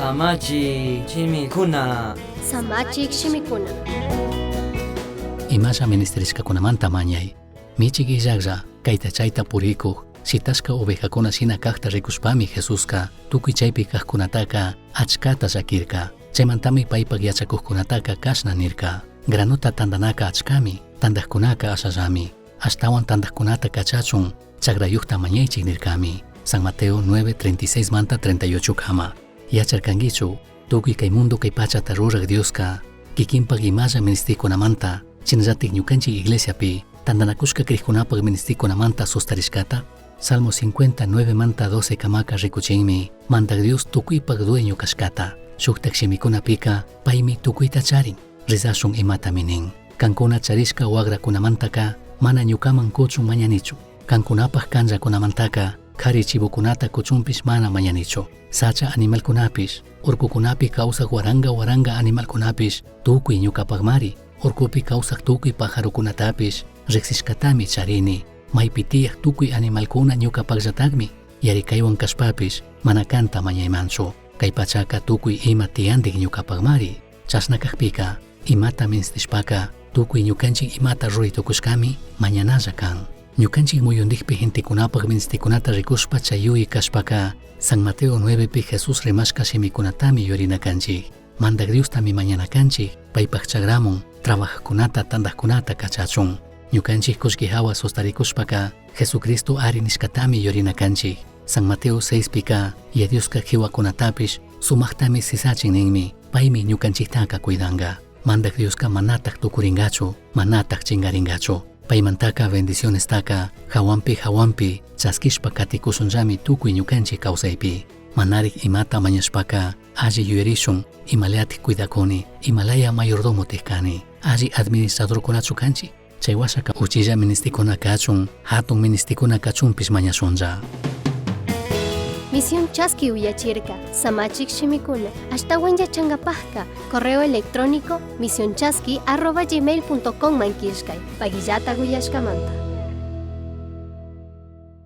Samachi chimikuna. Samachik shimikuna. Imasha ministerishkakunamanta mañay. Michik illaqlla kayta chayta purikuq sitashka ovejakuna shina kaqta rikushpami Jesusqa tukuy chaypi kaqkunataqa achkata llakirka. Chaymantami paypaq yachakuqkunataqa kashna nirka. Granuta tandanaka achkami, tandaqkunaka ashallami. Ashtawan tandaqkunata kachachun chagrayuqta mañaychik nirkami. San Mateo 9:36 manta 38 kama. Yacharkankichu tukuy kay mundo kay pachata ruraq Diosqa kikinpaq imalla ministikunamanta chinallatik ñukanchik iglesiapi tandanakushka kriqkunapaq ministikunamanta sustarishkata. Salmo 59 manta 12 kamaka rikuchinmi mantaq Dios tukuypaq dueño kashkata. Shuktak shimikunapika paymi tukuyta charin. Rizashun imatami nin. Kankuna charishka wagrakunamantaka mana ñukaman kuchun mañanichu. Kankunapaq kanllakunamantaka kari chibukunata kuchunpish mana mañanichu. Sacha animalkunapish urkukunapi kawsaq waranga animalkunapish tukuy ñukapaqmari. Urkupi kawsaq tukuy pajarukunatapish riqsishkatami charini. Maypi tiyaq tukuy animalkuna ñukapaqllataqmi. Yarikaywan kashpapish mana kanta mañaymanchu. Kay pachaka tukuy ima tiyandik ñukapaqmari. Chasna kaqpika imata ministishpaka tukuy ñukanchik imata ruritukushkami mañanalla kan. Ñukanchik muyundikpi gentikunapaq ministikunata rikushpa chayuy kashpaka San Mateo 9pi Jesús rimashka shimikunatami yurinakanchik. Mandak Diostami mañanakanchik paypaq chagramun trabajaqkunata tandaqkunata kachachun. Ñukanchik kushki hawa sustarikushpaka Jesucristo ari nishkatami yurinakanchik. San Mateo 6pika Diosqa kiwakunatapish sumaqtami sisachin ninmi paymi ñukanchiktaka cuidanqa. Mandak Diosqa manataq tukuringachu, manataq chingaringachu. Paymantaka bendicionestaka hawanpi chaskishpa katikusunllami tukuy ñukanchik kawsaypi. Manarik imata mañashpaka alli yuyarishun imalayatik cuidakuni, imalaya mayordomo tijkani, alli administradorkunachu kanchik. Chay washaka uchilla ministikuna kachun, hatun ministikuna kachunpish mañashunlla. Misión Chasqui uyachirka, Samachik shimikuna. Ashtawan yachangapajka, correo electrónico misionchasqui@gmail.com mankishkay. Pagillata guyashkamanta.